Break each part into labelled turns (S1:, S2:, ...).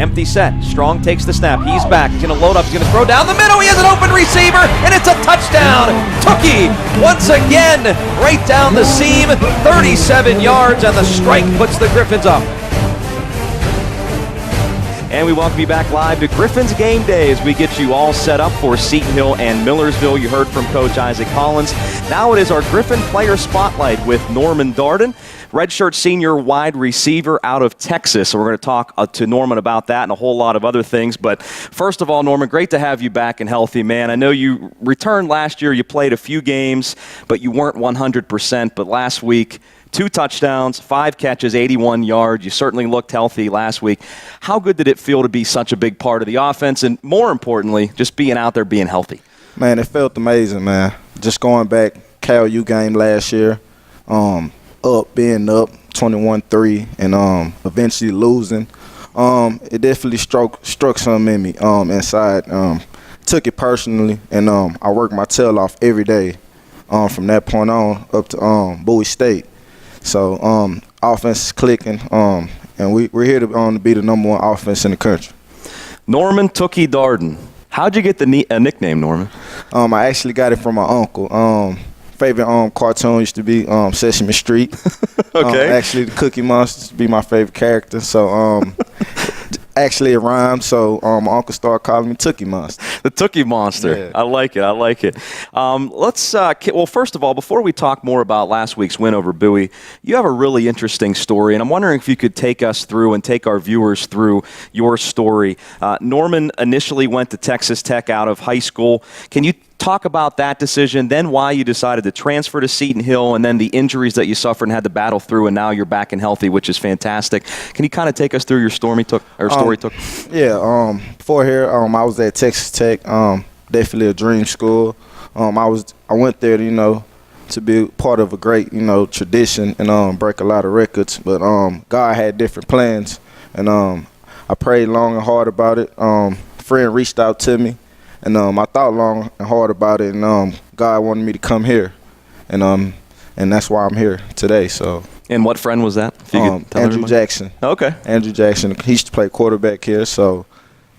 S1: Empty set. Strong takes the snap. He's back. He's going to load up. He's going to throw down the middle. He has an open receiver, and it's a touchdown. Tookie once again right down the seam. 37 yards, and the strike puts the Griffins up. And we welcome you back live to Griffins Game Day as we get you all set up for Seton Hill and Millersville. You heard from Coach Isaac Collins. Now it is our Griffin Player Spotlight with Norman Darden, redshirt senior wide receiver out of Texas. So we're going to talk to Norman about that and a whole lot of other things. But first of all, Norman, great to have you back and healthy, man. I know you returned last year. You played a few games, but you weren't 100%. But last week, 2 touchdowns, 5 catches, 81 yards. You certainly looked healthy last week. How good did it feel to be such a big part of the offense? And more importantly, just being out there, being healthy?
S2: Man, it felt amazing, man. Just going back, Cal U game last year, being up 21-3 and eventually losing. It definitely struck something in me inside. Took it personally, and I worked my tail off every day from that point on up to Bowie State. So offense is clicking, and we're here to be the number 1 offense in the country.
S1: Norman Tookie Darden. How'd you get the nickname, Norman?
S2: I actually got it from my uncle. Favorite cartoon used to be Sesame Street.
S1: Okay.
S2: Actually, the Cookie Monster used to be my favorite character. So actually it rhymed, so my uncle started calling me Tookie Monster.
S1: The Tookie Monster. Yeah. I like it. Well, first of all, before we talk more about last week's win over Bowie, you have a really interesting story, and I'm wondering if you could take us through and take our viewers through your story. Norman initially went to Texas Tech out of high school. Can you talk about that decision, then why you decided to transfer to Seton Hill, and then the injuries that you suffered and had to battle through, and now you're back and healthy, which is fantastic. Can you kind of take us through your story?
S2: Yeah. Before here, I was at Texas Tech. Definitely a dream school. I went there, to be part of a great, tradition and break a lot of records. But God had different plans, and I prayed long and hard about it. A friend reached out to me. And I thought long and hard about it, and God wanted me to come here, and that's why I'm here today. So.
S1: And what friend was that?
S2: Andrew Jackson.
S1: Okay.
S2: Andrew Jackson. He used to play quarterback here, so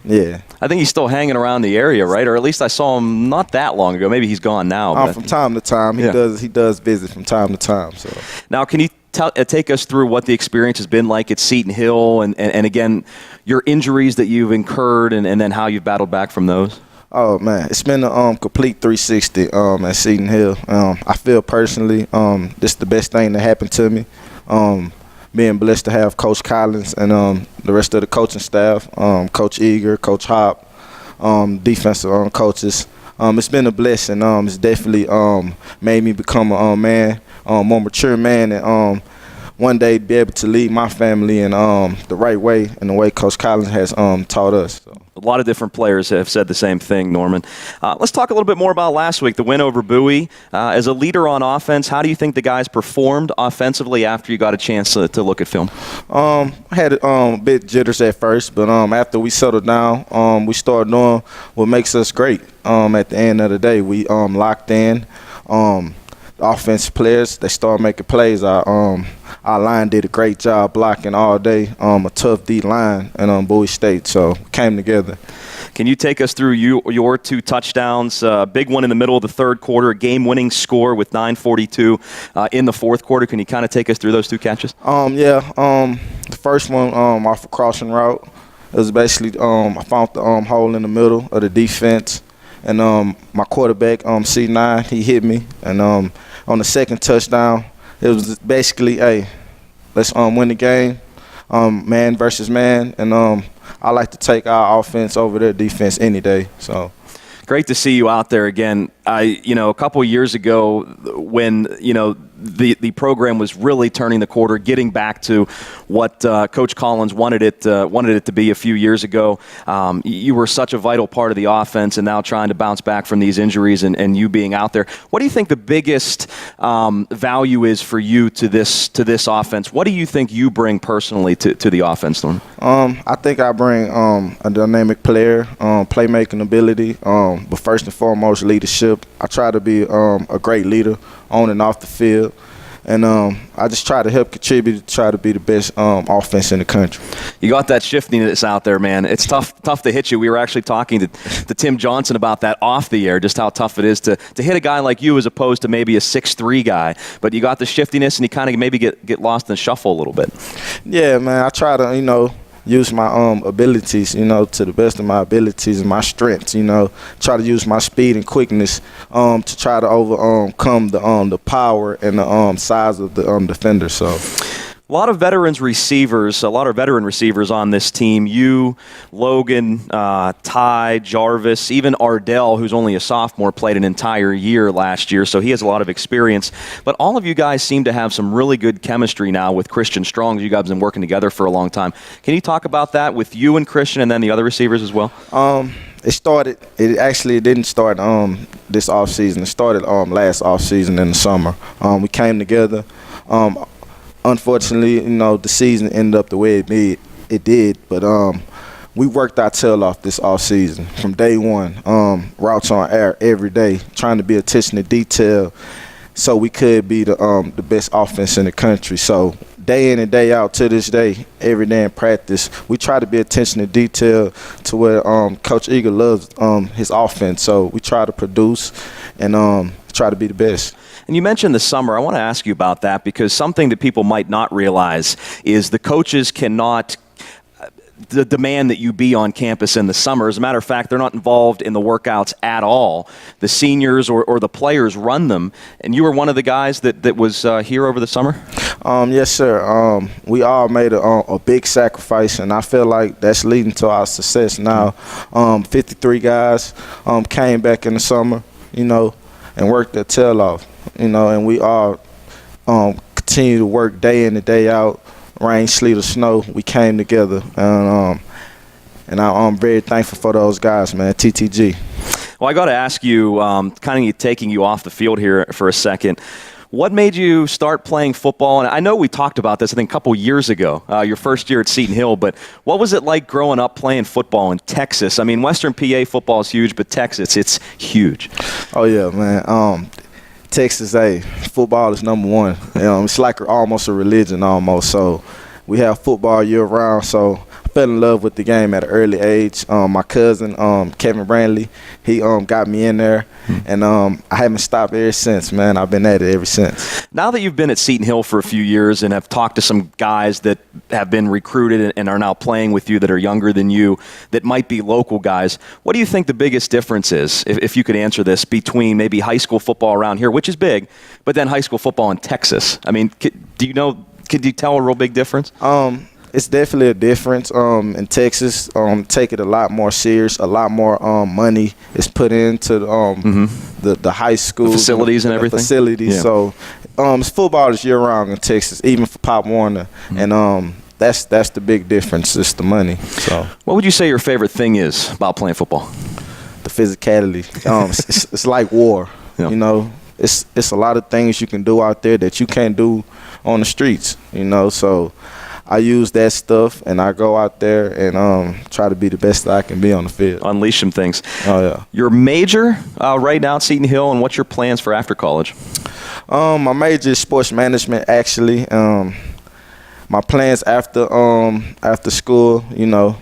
S2: yeah.
S1: I think he's still hanging around the area, right? Or at least I saw him not that long ago. Maybe he's gone now.
S2: From time to time, he does visit from time to time. So
S1: now, can you take us through what the experience has been like at Seton Hill, and again, your injuries that you've incurred, and then how you've battled back from those?
S2: Oh, man, it's been a complete 360 at Seton Hill. I feel personally this is the best thing that happened to me. Being blessed to have Coach Collins and the rest of the coaching staff, Coach Eager, Coach Hop, defensive coaches. It's been a blessing. It's definitely made me become a man, more mature man, and one day be able to lead my family in the right way and the way Coach Collins has taught us. So.
S1: A lot of different players have said the same thing, Norman. Let's talk a little bit more about last week, the win over Bowie. As a leader on offense, how do you think the guys performed offensively after you got a chance to look at film?
S2: I had a bit jitters at first, but after we settled down, we started doing what makes us great. At the end of the day, we locked in. Offensive players, they started making plays. Our line did a great job blocking all day. A tough D line and Bowie State, so came together.
S1: Can you take us through your 2 touchdowns? Big one in the middle of the third quarter, game-winning score with 9:42 in the fourth quarter. Can you kind of take us through those 2 catches?
S2: The first one off a crossing route. It was basically I found the hole in the middle of the defense, and my quarterback C9 he hit me, and on the second touchdown. It was basically, hey, let's win the game, man versus man, and I like to take our offense over their defense any day. So,
S1: great to see you out there again. A couple of years ago, when the program was really turning the corner, getting back to what Coach Collins wanted it to be a few years ago. You were such a vital part of the offense, and now trying to bounce back from these injuries and you being out there. What do you think the biggest value is for you to this offense? What do you think you bring personally to the offense, Norm?
S2: I think I bring a dynamic player, playmaking ability, but first and foremost, leadership. I try to be a great leader on and off the field. And I just try to help contribute, try to be the best offense in the country.
S1: You got that shiftiness out there, man. It's tough to hit you. We were actually talking to Tim Johnson about that off the air, just how tough it is to hit a guy like you as opposed to maybe a 6'3" guy. But you got the shiftiness, and you kind of maybe get lost in the shuffle a little bit. Yeah,
S2: man. I try to, use my abilities, to the best of my abilities and my strengths, try to use my speed and quickness to try to overcome the power and the size of the defender. So
S1: a lot of veteran receivers on this team. You, Logan, Ty, Jarvis, even Ardell, who's only a sophomore, played an entire year last year, so he has a lot of experience. But all of you guys seem to have some really good chemistry now with Christian Strong. You guys have been working together for a long time. Can you talk about that with you and Christian and then the other receivers as well?
S2: It actually didn't start this offseason. It started last offseason in the summer. We came together. Unfortunately, the season ended up the way it did, but we worked our tail off this offseason from day one. Routes on air every day, trying to be attention to detail so we could be the best offense in the country. So day in and day out to this day, every day in practice, we try to be attention to detail to where Coach Eagle loves his offense. So we try to produce and try to be the best.
S1: And you mentioned the summer. I want to ask you about that because something that people might not realize is the coaches cannot demand that you be on campus in the summer. As a matter of fact, they're not involved in the workouts at all. The seniors or the players run them. And you were one of the guys that was here over the summer?
S2: Yes, sir. We all made a big sacrifice, and I feel like that's leading to our success now. 53 guys came back in the summer, and worked their tail off. And we all continue to work day in and day out, rain, sleet, or snow. We came together, and I'm very thankful for those guys, man. TTG.
S1: Well, I got to ask you, kind of taking you off the field here for a second. What made you start playing football? And I know we talked about this, I think, a couple years ago, your first year at Seton Hill, but what was it like growing up playing football in Texas? I mean, Western PA football is huge, but Texas, it's huge.
S2: Oh, yeah, man. Texas, football is number one. It's like almost a religion almost. So we have football year-round, so I fell in love with the game at an early age. My cousin, Kevin Brandley, he got me in there, and I haven't stopped ever since, man. I've been at it ever since.
S1: Now that you've been at Seton Hill for a few years and have talked to some guys that have been recruited and are now playing with you that are younger than you, that might be local guys, what do you think the biggest difference is, if you could answer this, between maybe high school football around here, which is big, but then high school football in Texas? I mean, could you tell a real big difference?
S2: It's definitely a difference. In Texas, take it a lot more serious. A lot more money is put into the high school
S1: the facilities and everything.
S2: Facilities. Yeah. So, football is year round in Texas, even for Pop Warner, and that's the big difference. It's the money. So,
S1: what would you say your favorite thing is about playing football?
S2: The physicality. It's like war. Yeah. It's a lot of things you can do out there that you can't do on the streets. So I use that stuff, and I go out there and try to be the best that I can be on the field.
S1: Unleash some things.
S2: Oh, yeah.
S1: Your major right now at Seton Hill, and what's your plans for after college?
S2: My major is sports management, actually. My plans after school,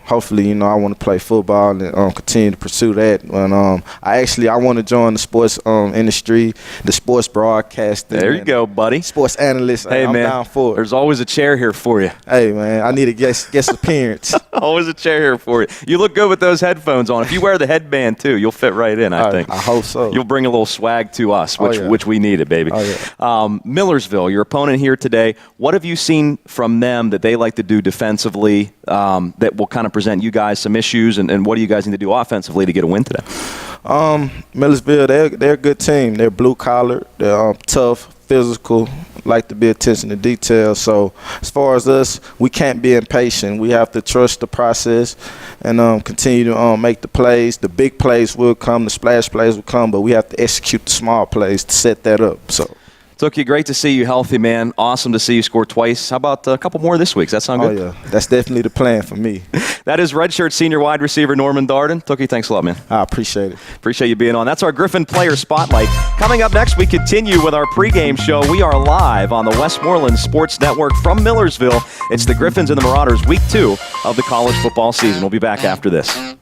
S2: hopefully, I want to play football and continue to pursue that. And I want to join the sports industry, the sports broadcasting.
S1: There you go, buddy.
S2: Sports analyst.
S1: Hey,
S2: I'm
S1: man,
S2: down for it.
S1: There's always a chair here for you.
S2: Hey, man, I need a guest appearance.
S1: Always a chair here for you. You look good with those headphones on. If you wear the headband too, you'll fit right in. I think.
S2: I hope so.
S1: You'll bring a little swag to us, which we needed, baby.
S2: Oh, yeah.
S1: Millersville, your opponent here today. What have you seen from them that they like to do defensively that will kind of present you guys some issues, and what do you guys need to do offensively to get a win today?
S2: Millersville, they're a good team. They're blue collar. They're tough, physical, like to be attention to detail. So as far as us, we can't be impatient. We have to trust the process and continue to make the plays. The big plays will come, the splash plays will come, but we have to execute the small plays to set that up. So
S1: Tookie, great to see you healthy, man. Awesome to see you score twice. How about a couple more this week? Does that sound good?
S2: Oh, yeah. That's definitely the plan for me.
S1: That is redshirt senior wide receiver Norman Darden. Tookie, thanks a lot, man.
S2: I appreciate it.
S1: Appreciate you being on. That's our Griffin Player Spotlight. Coming up next, we continue with our pregame show. We are live on the Westmoreland Sports Network from Millersville. It's the Griffins and the Marauders, week 2 of the college football season. We'll be back after this.